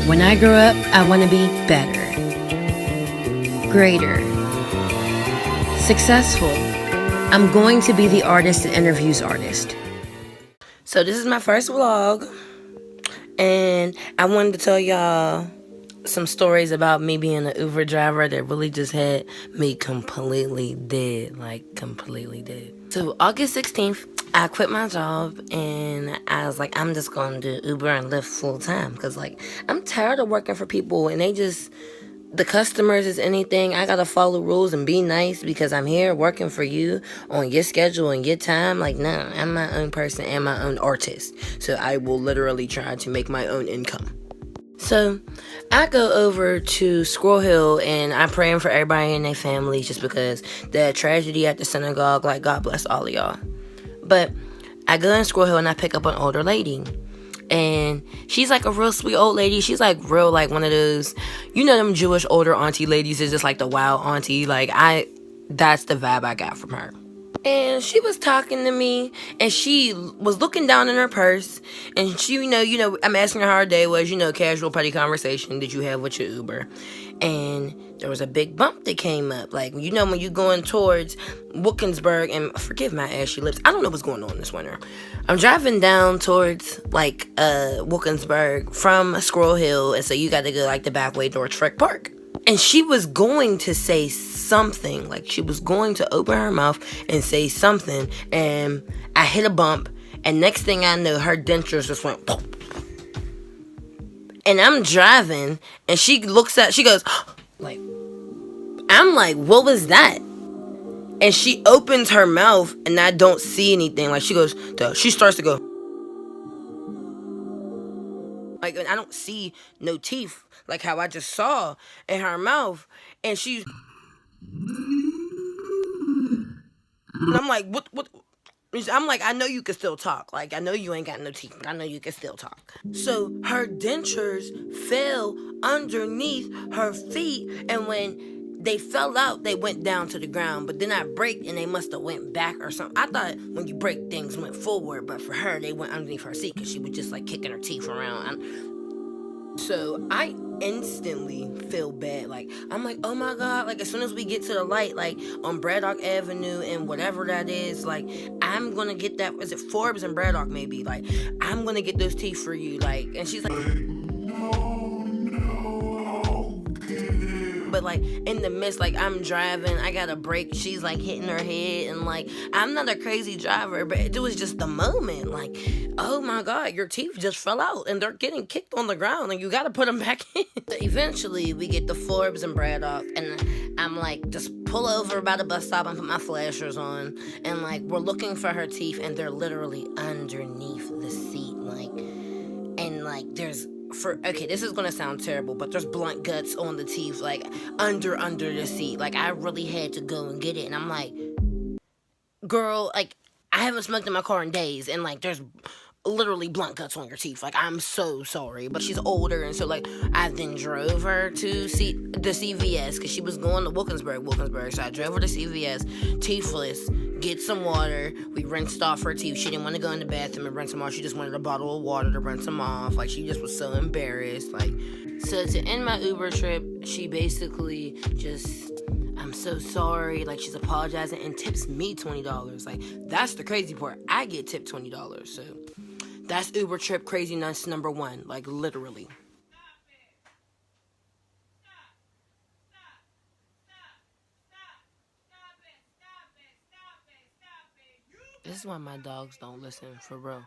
When I grow up, I want to be better, greater, successful. I'm going to be the artist that interviews artists. So this is my first vlog, and I wanted to tell y'all some stories about me being an Uber driver that really just had me completely dead, like completely dead. So August 16th, I quit my job and I was like, I'm just going to do Uber and Lyft full time because like I'm tired of working for people and the customers is anything. I gotta follow rules and be nice because I'm here working for you on your schedule and your time. Like, no, I'm my own person and my own artist. So I will literally try to make my own income. So I go over to Squirrel Hill and I'm praying for everybody and their families just because the tragedy at the synagogue, like, God bless all of y'all. But I go in Squirrel Hill and I pick up an older lady. And she's like a real sweet old lady. She's like real, like one of those, you know, them Jewish older auntie ladies is just like the wild auntie. Like that's the vibe I got from her. And she was talking to me, and she was looking down in her purse, and she, you know, I'm asking her how her day was, casual petty conversation that you have with your Uber. And there was a big bump that came up, like, when you're going towards Wilkinsburg, and forgive my ashy lips, I don't know what's going on this winter. I'm driving down towards, like, Wilkinsburg from Squirrel Hill, and so you got to go, like, the back way towards Frick Park. And she was going to say something, like she was going to open her mouth and say something, and I hit a bump, and next thing I know, her dentures just went pop. And I'm driving, and she goes, like, I'm like, what was that? And she opens her mouth, and I don't see anything. Like, she starts to go, like, and I don't see no teeth, like how I just saw in her mouth. And and I'm like, what? I'm like, I know you can still talk. Like, I know you ain't got no teeth, but I know you can still talk. So her dentures fell underneath her feet, and when they fell out, they went down to the ground. But then I braked, and they must have went back or something. I thought when you brake, things went forward, but for her, they went underneath her seat because she was just like kicking her teeth around. So I instantly feel bad. Like, I'm like, oh my God, like as soon as we get to the light, like on Braddock Avenue and whatever that is, like I'm gonna get that, is it Forbes and Braddock maybe? Like, I'm gonna get those teeth for you. Like, and she's like, but like in the midst, like I'm driving, I got a brake, she's like hitting her head, and like I'm not a crazy driver, but it was just the moment, like, oh my God, your teeth just fell out and they're getting kicked on the ground and you gotta put them back in. So eventually we get to Forbes and Braddock, and I'm like, just pull over by the bus stop and put my flashers on, and like we're looking for her teeth, and they're literally underneath the seat, like, and like okay, this is gonna sound terrible, but there's blunt guts on the teeth, like under the seat. Like I really had to go and get it, and I'm like, girl, like I haven't smoked in my car in days, and like there's literally blunt guts on your teeth. Like, I'm so sorry. But she's older, and so like I then drove her to see the CVS because she was going to Wilkinsburg. So I drove her to CVS, teethless, get some water. We rinsed off her teeth. She didn't want to go in the bathroom and rinse them off. She just wanted a bottle of water to rinse them off. Like, she just was so embarrassed. Like, so to end my Uber trip, she basically just, I'm so sorry. Like, she's apologizing and tips me $20. Like, that's the crazy part. I get tipped $20. So that's Uber trip craziness number 1. Like, literally. This is why my dogs don't listen, for real.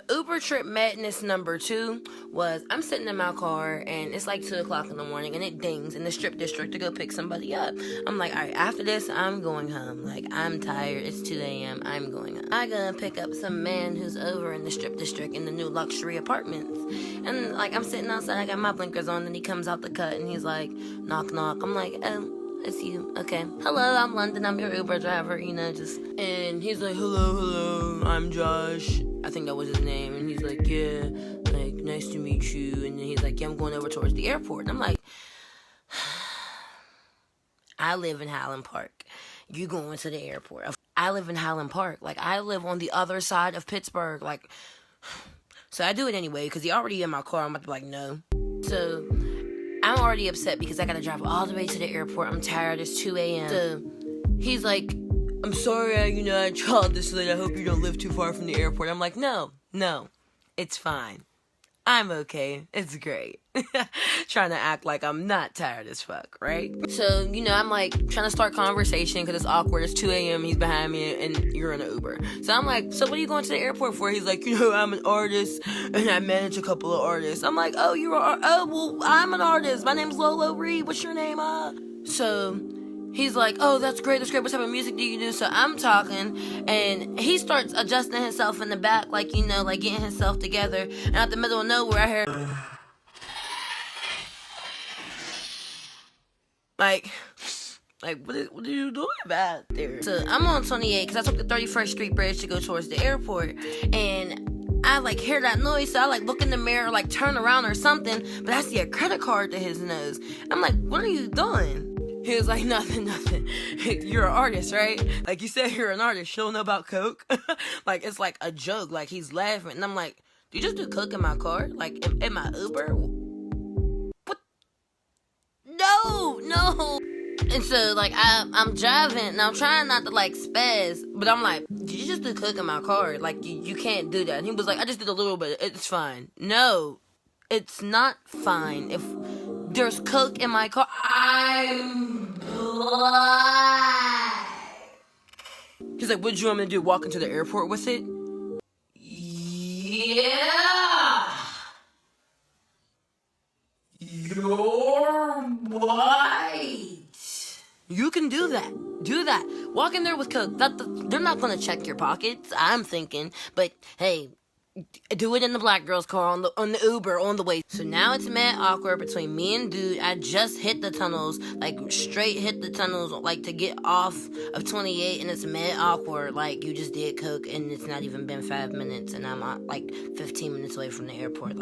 Uber trip madness number 2 was, I'm sitting in my car and it's like 2 o'clock in the morning and it dings in the strip district to go pick somebody up. I'm like, all right, after this, I'm going home. Like, I'm tired. It's 2 a.m. I'm going home. I go and pick up some man who's over in the strip district in the new luxury apartments. And like, I'm sitting outside, I got my blinkers on, and he comes out the cut and he's like, knock, knock. I'm like, it's you. Okay. Hello, I'm London. I'm your Uber driver, and he's like, hello, I'm Josh. I think that was his name. And he's like, yeah, like, nice to meet you. And then he's like, yeah, I'm going over towards the airport. And I'm like, I live in Highland Park. You going to the airport. I live in Highland Park. Like, I live on the other side of Pittsburgh. Like, So I do it anyway, because he already in my car. I'm about to be like, no. So I'm already upset because I got to drive all the way to the airport. I'm tired. It's 2 a.m. So he's like, I'm sorry, I called this late. I hope you don't live too far from the airport. I'm like, no, it's fine. I'm okay. It's great. Trying to act like I'm not tired as fuck, right? So, I'm like trying to start conversation because it's awkward. It's 2 a.m. He's behind me and you're in an Uber. So I'm like, so what are you going to the airport for? He's like, I'm an artist and I manage a couple of artists. I'm like, oh, well, I'm an artist. My name's LoloRee. What's your name? So he's like, oh, that's great. What type of music do you do? So I'm talking, and he starts adjusting himself in the back, like getting himself together. And out the middle of nowhere, I hear, like, what are you doing back there? So I'm on 28, because I took the 31st Street Bridge to go towards the airport, and I, hear that noise, so I, look in the mirror, turn around or something, but I see a credit card to his nose. I'm like, what are you doing? He was like, nothing. You're an artist, right? You said you're an artist. You don't know about coke? It's like a joke. He's laughing. And I'm like, do you just do coke in my car? In my Uber? What? No. And so, I'm driving, and I'm trying not to, spaz. But I'm like, did you just do coke in my car? You can't do that. And he was like, I just did a little bit. It's fine. No, it's not fine. If there's coke in my car, I'm black. He's like, what do you want me to do? Walk into the airport with it? Yeah. You're white. You can do that. Do that. Walk in there with coke. They're not going to check your pockets, I'm thinking. But, hey, do it in the black girl's car on the Uber on the way. So now it's mad awkward between me and dude. I just hit the tunnels, straight hit the tunnels, to get off of 28, and it's mad awkward. You just did coke, and it's not even been 5 minutes, and I'm 15 minutes away from the airport.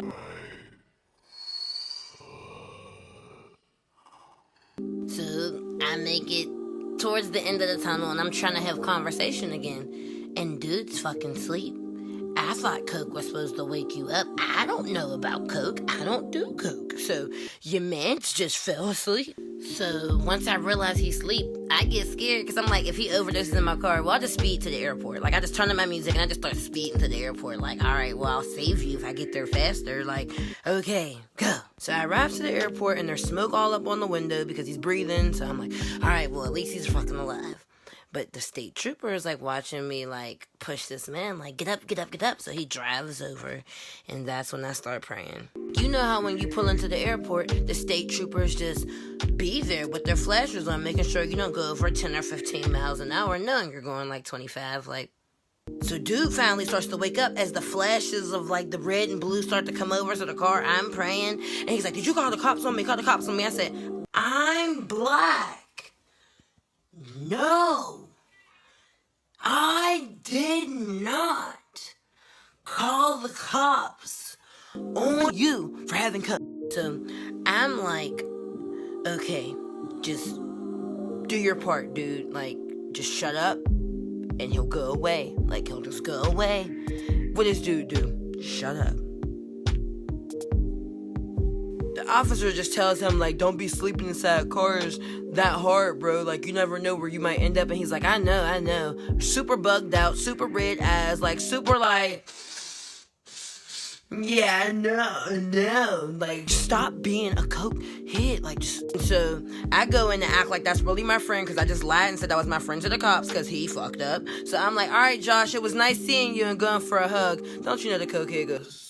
So I make it towards the end of the tunnel, and I'm trying to have conversation again, and dude's fucking asleep. I thought coke was supposed to wake you up. I don't know about coke. I don't do coke. So your man's just fell asleep. So once I realize he's asleep, I get scared because I'm like, if he overdoses in my car, well, I'll just speed to the airport. I just turn on my music and I just start speeding to the airport. All right, well, I'll save you if I get there faster. Okay, go. So I arrive to the airport and there's smoke all up on the window because he's breathing. So I'm like, all right, well, at least he's fucking alive. But the state trooper is watching me push this man get up. So he drives over, and that's when I start praying. You know how when you pull into the airport, the state troopers just be there with their flashers on, making sure you don't go over 10 or 15 miles an hour, knowing you're going 25. So dude finally starts to wake up as the flashes of the red and blue start to come over to the car. I'm praying, and he's like, did you call the cops on me? I said, I'm black. No, I did not call the cops on you for having coke. So I'm like, okay, just do your part, dude. Just shut up and he'll go away. He'll just go away. What does dude do? Shut up. The officer just tells him, don't be sleeping inside cars that hard, bro. You never know where you might end up. And he's like, I know. Super bugged out, super red eyes, super yeah, no. Stop being a coke head. So I go in and act like that's really my friend because I just lied and said that was my friend to the cops because he fucked up. So I'm like, all right, Josh, it was nice seeing you and going for a hug. Don't you know the coke head goes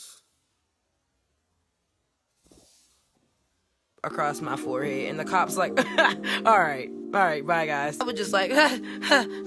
across my forehead, and the cop's like, all right, bye guys. I was just like,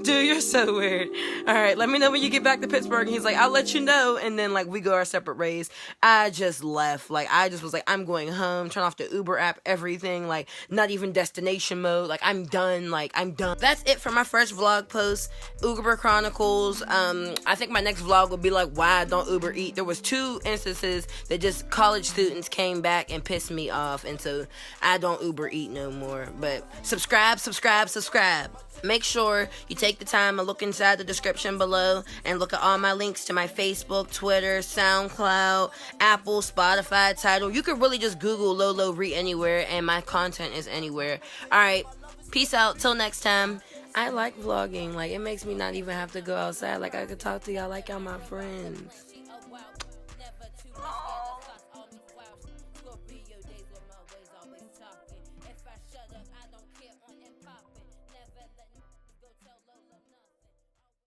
dude, you're so weird. All right, let me know when you get back to Pittsburgh. And he's like, I'll let you know. And then we go our separate ways. I just left. I just was like, I'm going home. Turn off the Uber app, everything. Not even destination mode. I'm done. I'm done. That's it for my first vlog post, Uber Chronicles. I think my next vlog will be why I don't Uber eat. There was 2 instances that just college students came back and pissed me off, and so I don't Uber eat no more. But subscribe subscribe. Make sure you take the time and look inside the description below and look at all my links to my Facebook, Twitter, SoundCloud, Apple, Spotify, Tidal. You could really just Google LoloRee anywhere, and my content is anywhere. Alright, peace out. Till next time. I like vlogging. Like, it makes me not even have to go outside. Like, I could talk to y'all like y'all my friends.